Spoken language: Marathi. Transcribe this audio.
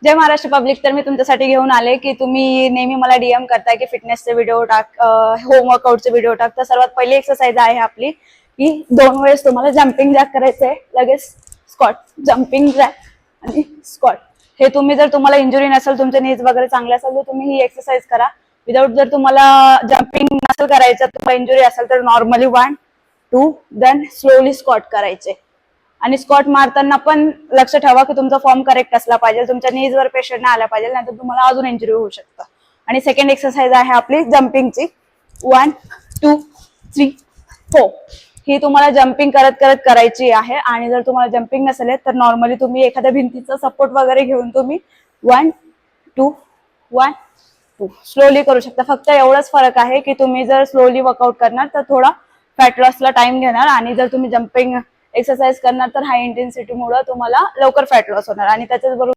जय महाराष्ट्र पब्लिक. तर मी तुमच्यासाठी घेऊन आले की तुम्ही नेहमी मला डीएम करताय की फिटनेसचे व्हिडिओ टाक, होम वर्कआउटचे व्हिडिओ टाक. तर सर्वात पहिली एक्सरसाइज आहे आपली की 2 वेळेस तुम्हाला जम्पिंग जॅक करायचंय, लगेच स्क्वॉट, जम्पिंग जॅक आणि स्क्वॉट. हे तुम्ही जर तुम्हाला इंजुरी नसेल, तुमचे नीज वगैरे चांगले असेल तर तुम्ही ही एक्सरसाइज करा. विदाउट जर तुम्हाला जम्पिंग नसेल करायचं, तुम्हाला इंजुरी असेल तर नॉर्मली 1 2 देन स्लोली स्क्वॉट करायचे. आणि स्क्वॉट मारताना पण लक्ष ठेवा की तुमचा फॉर्म करेक्ट असला पाहिजे, तुमच्या नीजवर प्रेशर नाही आला पाहिजे, नाहीतर तुम्हाला अजून इंजुरी होऊ शकतं. आणि सेकंड एक्सरसाइज आहे आपली जम्पिंगची. 1 2 3 4. ही तुम्हाला जम्पिंग करत करत करायची आहे. आणि जर तुम्हाला जम्पिंग नसेल तर नॉर्मली तुम्ही एखाद्या भिंतीचा सपोर्ट वगैरे घेऊन तुम्ही 1 2 1 2 स्लोली करू शकता. फक्त एवढाच फरक आहे की तुम्ही जर स्लोली वर्कआउट करणार तर थोडा फॅट लॉसला टाइम घेणार, आणि जर तुम्ही जम्पिंग एक्सरसाइज करणार तर हाय इंटेन्सिटीमुळे तुम्हाला लवकर फॅट लॉस होणार. आणि त्याच्याच बरोबर